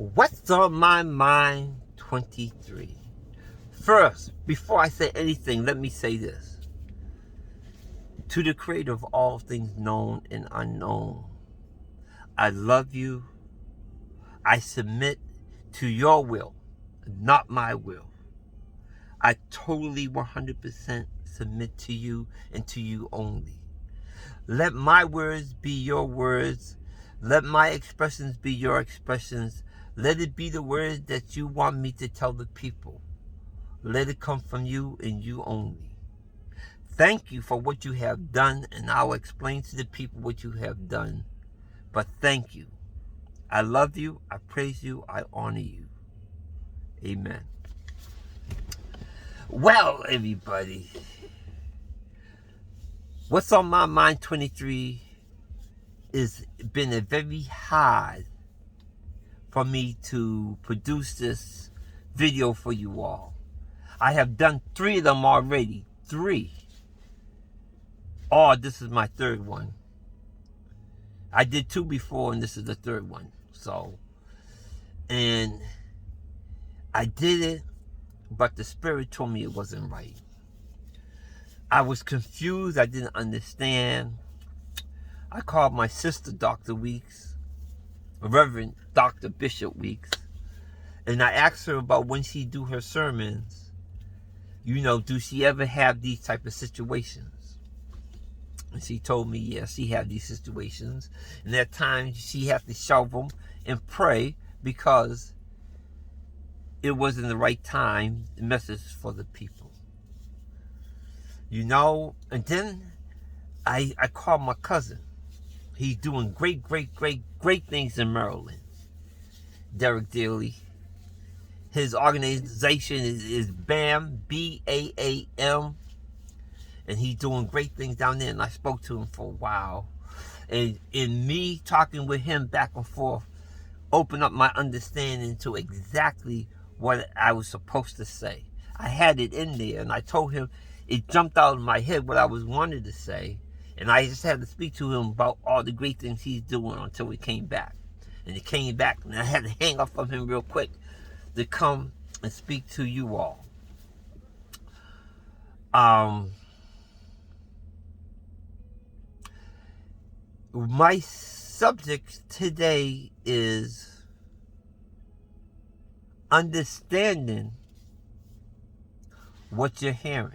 What's on my mind 23? First, before I say anything, let me say this. To the creator of all things known and unknown, I love you. I submit to your will, not my will. I totally 100% submit to you and to you only. Let my words be your words. Let my expressions be your expressions. Let it be the words that you want me to tell the people. Let it come from you and you only. Thank you for what you have done, and I'll explain to the people what you have done. But thank you. I love you, I praise you, I honor you. Amen. Well, everybody, what's on my mind 23 is been a very hard for me to produce this video for you all. I have done 3 of them already. 3. Oh, this is my 3rd one. I did 2 before, and this is the 3rd one. So, and I did it, but the Spirit told me it wasn't right. I was confused. I didn't understand. I called my sister, Dr. Weeks, Reverend Dr. Bishop Weeks, and I asked her about when she do her sermons. You know, do she ever have these type of situations? And she told me, yes, she had these situations. And at times, she had to shove them and pray because it wasn't the right time, the message for the people. You know, and then I called my cousin. He's doing great things in Maryland. Derek Daly. His organization is BAM, BAAM. And he's doing great things down there. And I spoke to him for a while. And in me talking with him back and forth, opened up my understanding to exactly what I was supposed to say. I had it in there, and I told him it jumped out of my head what I was wanted to say. And I just had to speak to him about all the great things he's doing until he came back. And he came back, and I had to hang up from him real quick to come and speak to you all. My subject today is understanding what you're hearing.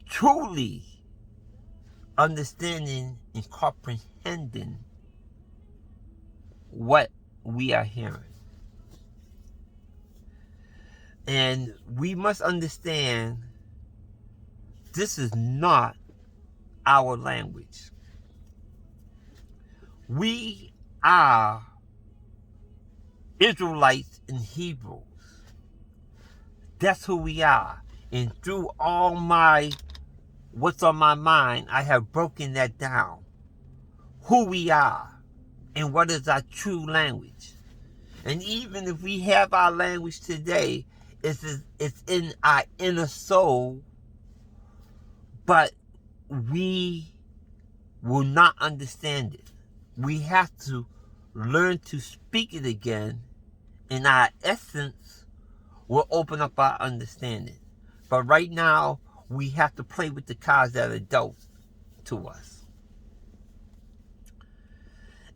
Truly understanding and comprehending what we are hearing. And we must understand this is not our language. We are Israelites and Hebrews. That's who we are. And through all my what's on my mind, I have broken that down. Who we are and what is our true language. And even if we have our language today, it's in our inner soul, but we will not understand it. We have to learn to speak it again, and our essence will open up our understanding. But right now, we have to play with the cards that are dealt to us.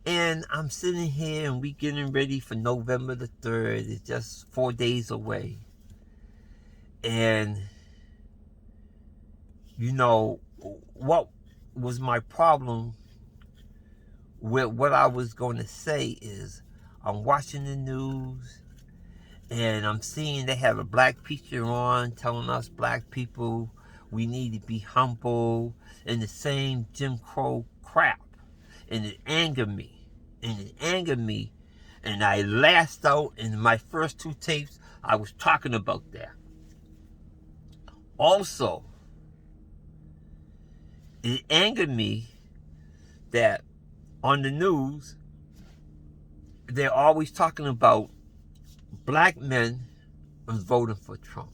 And I'm sitting here, and we getting ready for November the 3rd. It's just 4 days away. And, you know, what was my problem with what I was going to say is I'm watching the news, and I'm seeing they have a black preacher on telling us black people we need to be humble and the same Jim Crow crap. And it angered me. And I lashed out in my first 2 tapes. I was talking about that. Also, it angered me that on the news, they're always talking about black men voting for Trump.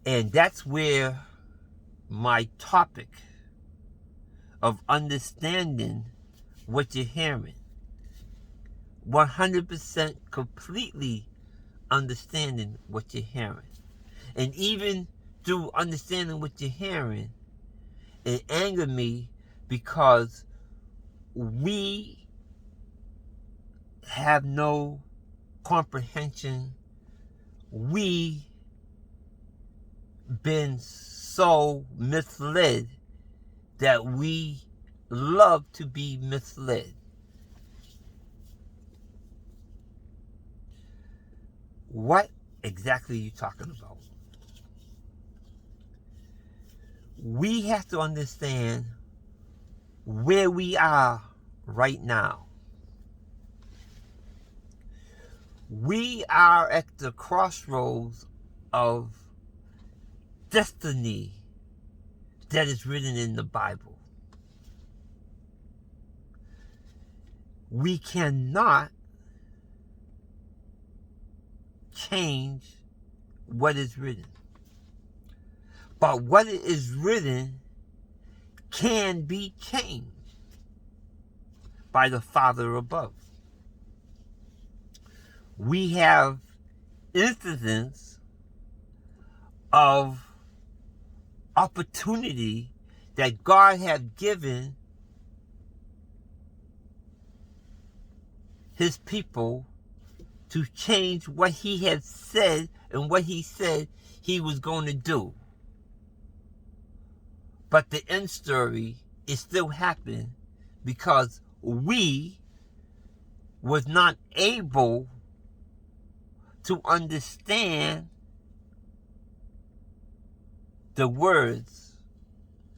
And that's where my topic of understanding what you're hearing. 100% completely understanding what you're hearing. And even through understanding what you're hearing, it angered me because we have no comprehension. We been so misled that we love to be misled. What exactly are you talking about? We have to understand where we are right now. We are at the crossroads of destiny that is written in the Bible. We cannot change what is written. But what is written can be changed by the Father above. We have instances of opportunity that God has given his people to change what he had said and what he said he was going to do. But the end story is still happening because we was not able to understand the words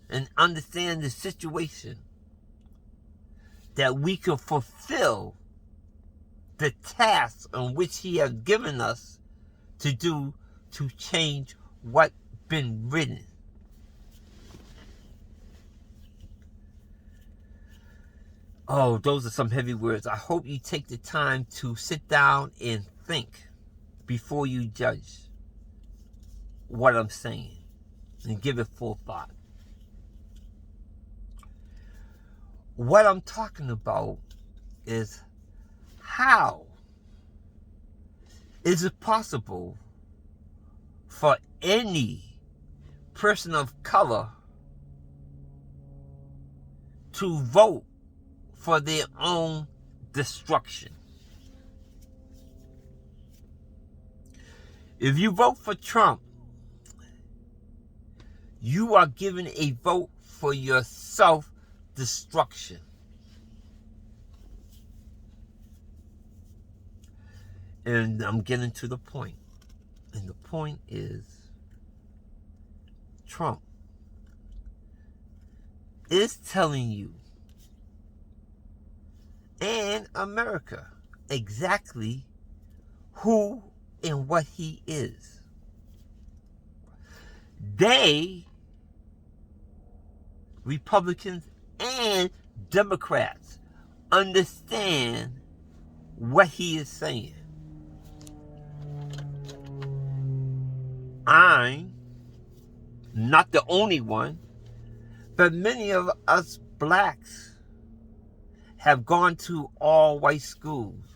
and understand the situation that we could fulfill the task on which he has given us to do to change what's been written. Oh, those are some heavy words. I hope you take the time to sit down and think before you judge what I'm saying and give it full thought. What I'm talking about is how is it possible for any person of color to vote for their own destruction? If you vote for Trump, you are giving a vote for your self-destruction. And I'm getting to the point. And the point is, Trump is telling you and America exactly who and what he is. They, Republicans and Democrats, understand what he is saying. I'm not the only one, but many of us blacks have gone to all white schools.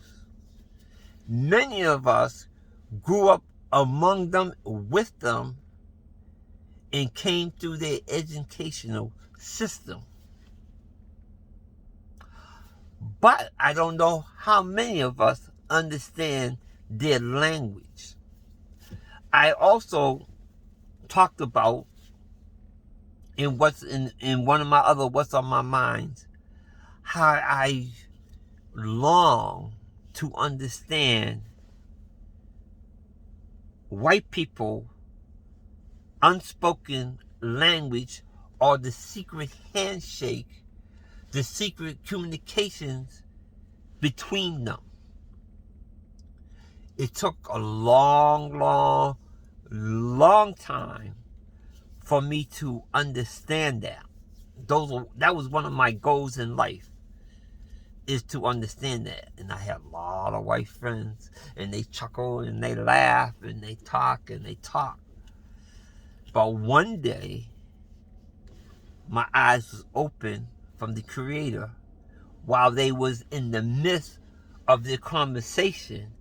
Many of us grew up among them, with them, and came through their educational system. But I don't know how many of us understand their language. I also talked about in one of my other What's on My Minds, how I long to understand white people unspoken language, or the secret handshake, the secret communications between them. It took a long time for me to understand that. That was one of my goals in life, is to understand that. And I have a lot of white friends, and they chuckle and they laugh and they talk and they talk. But one day, my eyes was open from the Creator while they was in the midst of their conversation,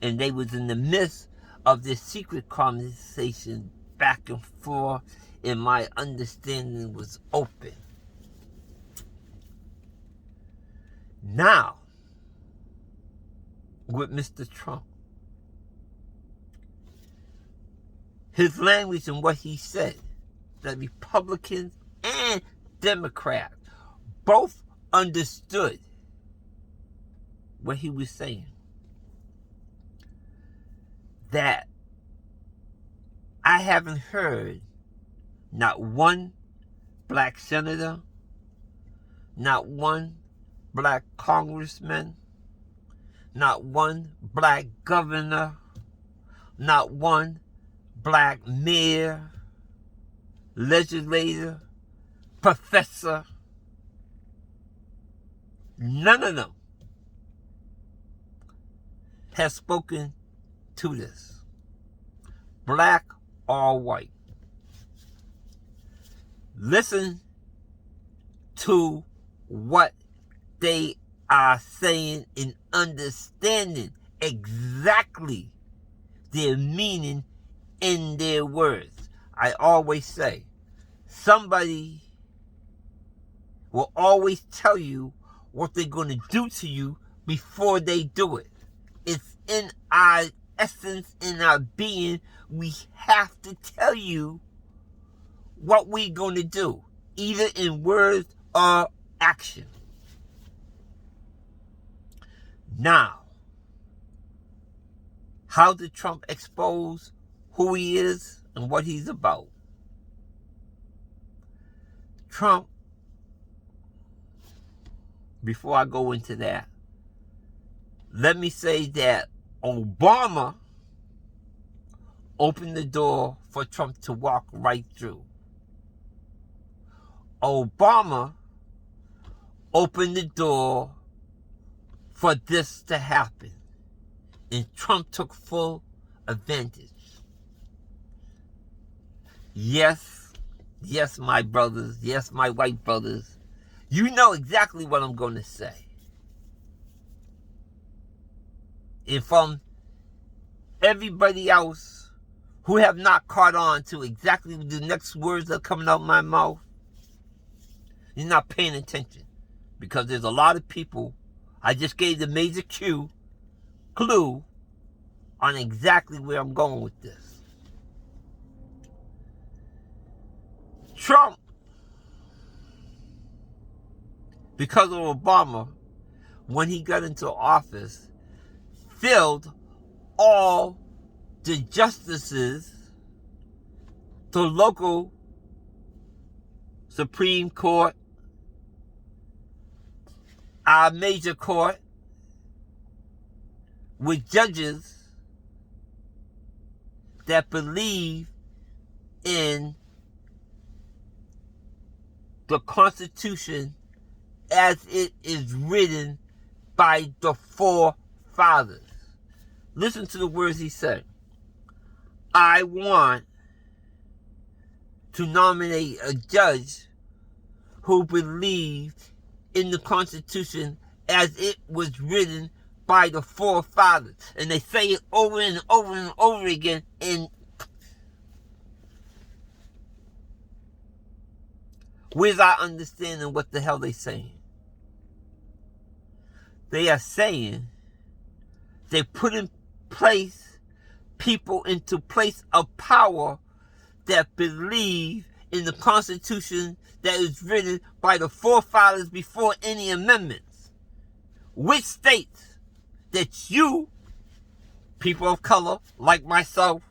and they was in the midst of their secret conversation back and forth, and my understanding was open. Now, with Mr. Trump, his language and what he said, that Republicans and Democrats both understood what he was saying. That I haven't heard not one black senator, not one black congressman, not one black governor, not one black mayor, legislator, professor, none of them has spoken to this, black or white. Listen to what they are saying and understanding exactly their meaning in their words. I always say, somebody will always tell you what they're going to do to you before they do it. It's in our essence, in our being. We have to tell you what we're going to do, either in words or action. Now, how did Trump expose who he is and what he's about? Trump, before I go into that, let me say that Obama opened the door for Trump to walk right through. Obama opened the door for this to happen, and Trump took full advantage. Yes, my brothers, yes, my white brothers, you know exactly what I'm going to say. And from everybody else who have not caught on to exactly the next words that are coming out of my mouth, you're not paying attention. Because there's a lot of people, I just gave the major clue on exactly where I'm going with this. Trump, because of Obama, when he got into office, filled all the justices, the local Supreme Court, our major court, with judges that believe in the Constitution as it is written by the forefathers. Listen to the words he said. I want to nominate a judge who believes in the Constitution as it was written by the forefathers. And they say it over and over and over again. And where's our understanding what the hell they saying? They are saying they put in place people into place of power that believe in the Constitution that is written by the forefathers before any amendments, which states that you, people of color like myself,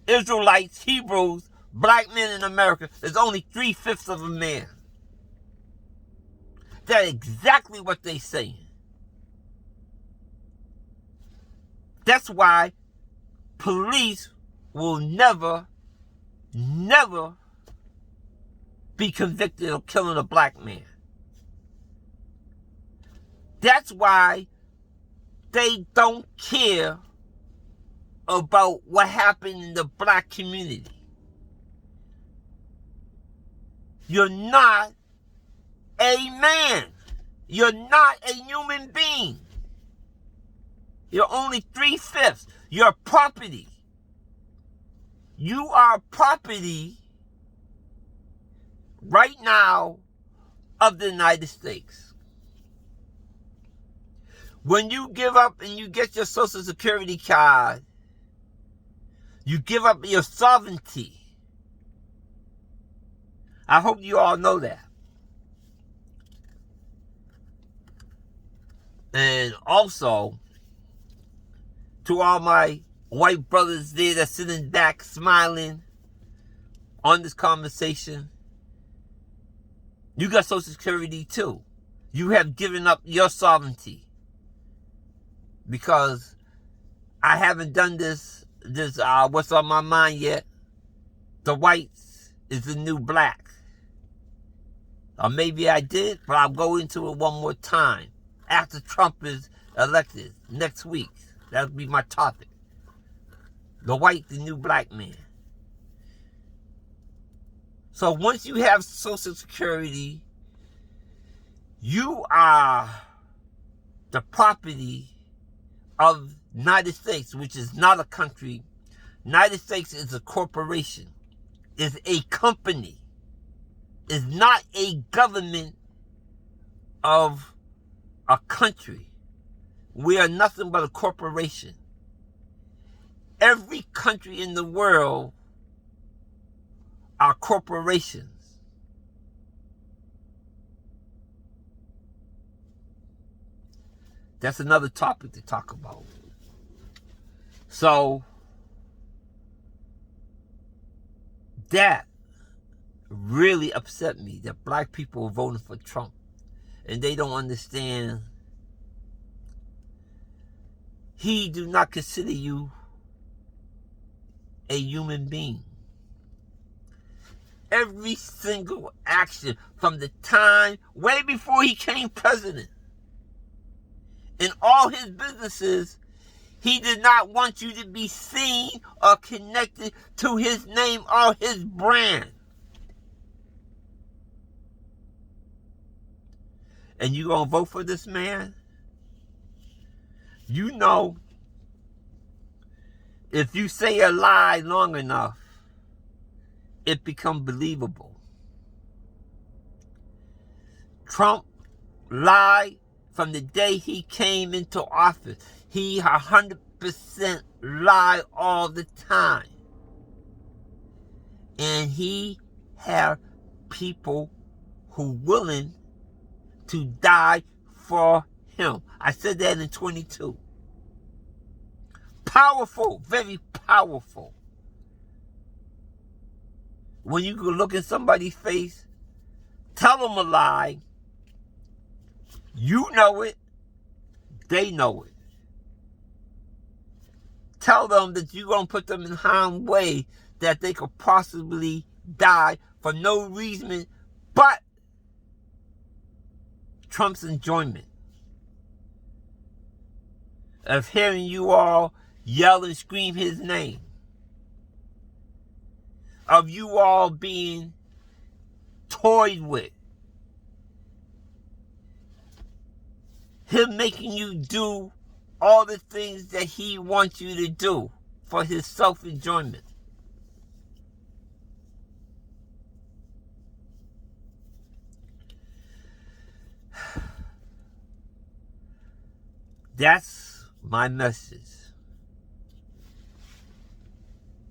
Israelites, Hebrews, black men in America, there's only 3/5 of a man. That's exactly what they're saying. That's why police will never be convicted of killing a black man. That's why they don't care about what happened in the black community. You're not a man. You're not a human being. You're only 3/5. You're property. You are property right now of the United States. When you give up and you get your Social Security card, you give up your sovereignty. I hope you all know that. And also, to all my white brothers there that's sitting back smiling on this conversation, you got Social Security too. You have given up your sovereignty. Because I haven't done this what's on my mind yet. The whites is the new black. Or maybe I did, but I'll go into it one more time. After Trump is elected next week. That'll be my topic. The white, the new black man. So once you have Social Security, you are the property of United States, which is not a country. United States is a corporation, is a company, is not a government of a country. We are nothing but a corporation. Every country in the world are corporations. That's another topic to talk about. So, that really upset me, that black people are voting for Trump. And they don't understand. He do not consider you a human being. Every single action from the time, way before he came president, in all his businesses, he did not want you to be seen or connected to his name or his brand. And you gonna vote for this man? You know, if you say a lie long enough, it becomes believable. Trump lied from the day he came into office. He 100% lied all the time. And he have people who willing to die for him. I said that in 22. Powerful, very powerful. When you can look in somebody's face, tell them a lie, you know it, they know it. Tell them that you're going to put them in harm's way, that they could possibly die for no reason but Trump's enjoyment of hearing you all yell and scream his name, of you all being toyed with, him making you do all the things that he wants you to do for his self-enjoyment. That's my message.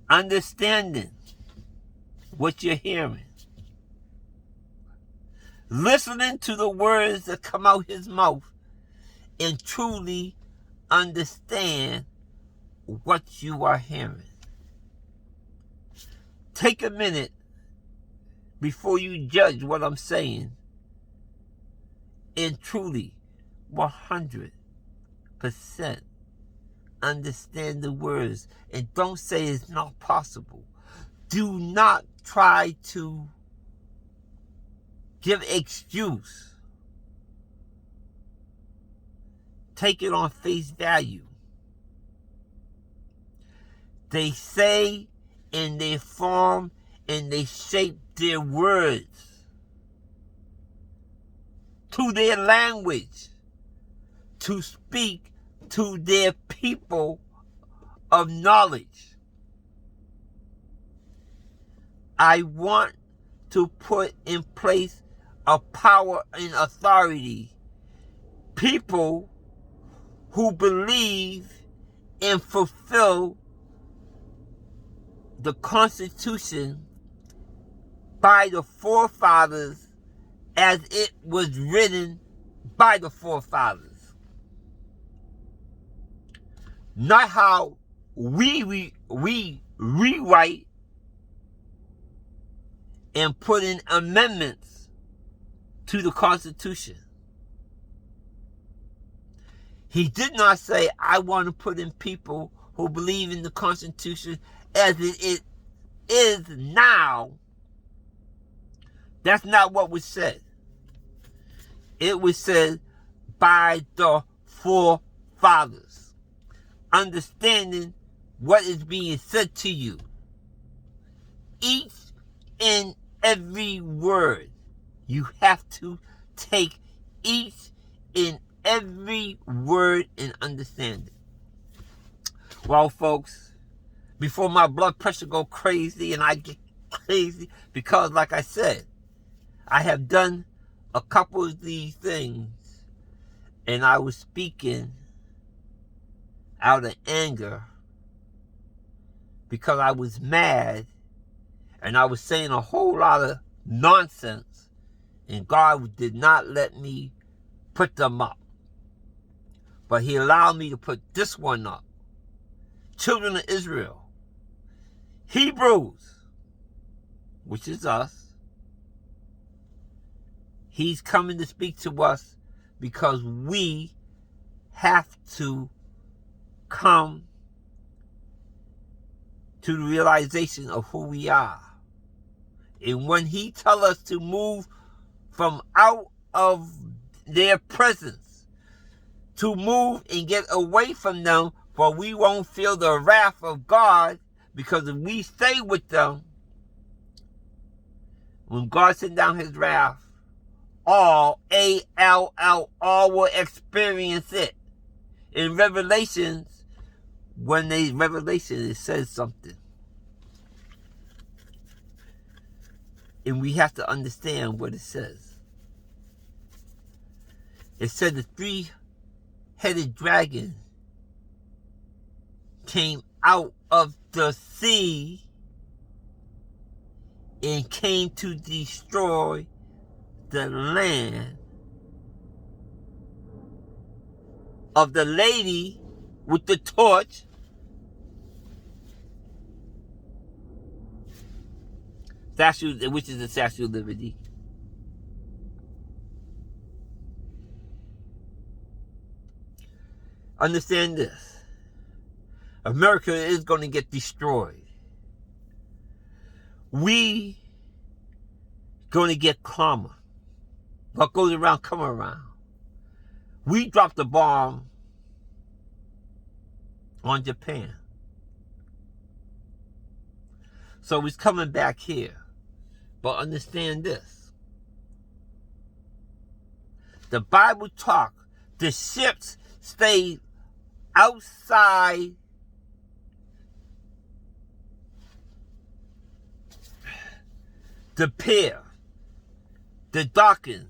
Understanding what you're hearing. Listening to the words that come out his mouth and truly understand what you are hearing. Take a minute before you judge what I'm saying and truly 100% understand the words, and don't say it's not possible. Do not try to give excuse. Take it on face value. They say and they form and they shape their words to their language, to speak to their people of knowledge. I want to put in place a power and authority. People who believe and fulfill the Constitution by the forefathers as it was written by the forefathers. Not how we rewrite and put in amendments to the Constitution. He did not say, I want to put in people who believe in the Constitution as it is now. That's not what was said. It was said by the forefathers. Understanding what is being said to you. Each and every word. You have to take each and every word and understand it. Well, folks, before my blood pressure go crazy and I get crazy, because like I said, I have done a couple of these things and I was speaking out of anger because I was mad and I was saying a whole lot of nonsense and God did not let me put them up. But he allowed me to put this one up. Children of Israel. Hebrews, which is us. He's coming to speak to us because we have to come to the realization of who we are. And when he tells us to move from out of their presence, to move and get away from them, for we won't feel the wrath of God, because if we stay with them, when God sent down his wrath, all, A-L-L, all will experience it. In Revelations, it says something. And we have to understand what it says. It said the three-headed dragon came out of the sea and came to destroy the land of the lady with the torch, which is the Statue of Liberty. Understand this. America is going to get destroyed. We going to get karma. What goes around, come around. We dropped the bomb on Japan. So he's coming back here. But understand this. The Bible talk, the ships stay outside the pier, the docking,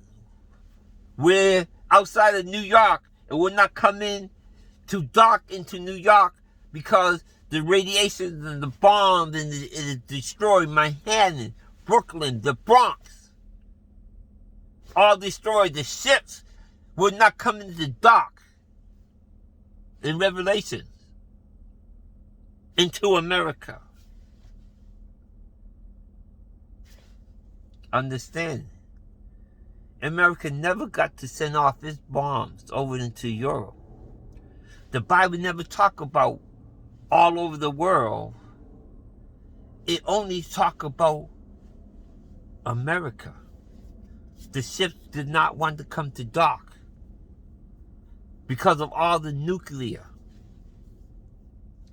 where outside of New York, it will not come in to dock into New York because the radiation and the bombs and it destroyed Manhattan, Brooklyn, the Bronx. All destroyed. The ships will not come into the dock in Revelation into America. Understand, America never got to send off its bombs over into Europe. The Bible never talk about all over the world. It only talk about America. The ships did not want to come to dock because of all the nuclear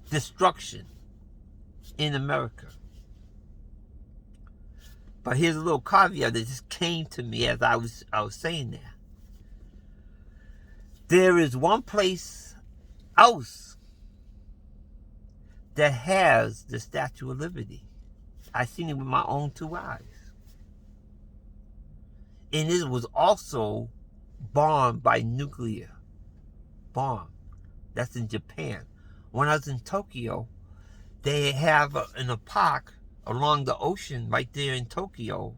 destruction in America. But here's a little caveat that just came to me as I was saying that. There is one place else that has the Statue of Liberty. I seen it with my own 2 eyes. And it was also bombed by nuclear bomb. That's in Japan. When I was in Tokyo, they have in a park along the ocean right there in Tokyo,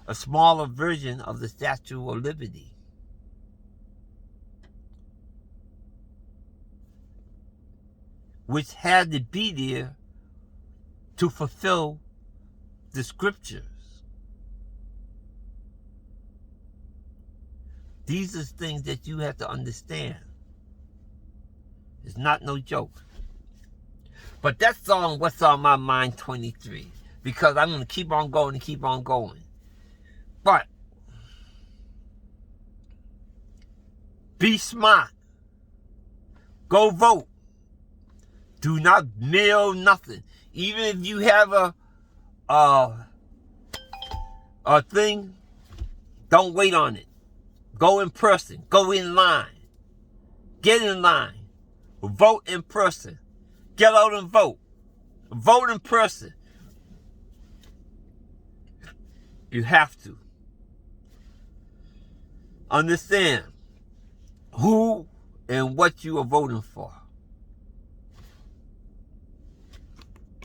a smaller version of the Statue of Liberty. Which had to be there to fulfill the scriptures. These are things that you have to understand. It's not no joke. But that song, What's on My Mind 23, because I'm going to keep on going and keep on going. But be smart. Go vote. Do not mail nothing. Even if you have a thing, don't wait on it. Go in person. Go in line. Get in line. Vote in person. Get out and vote. Vote in person. You have to. Understand who and what you are voting for.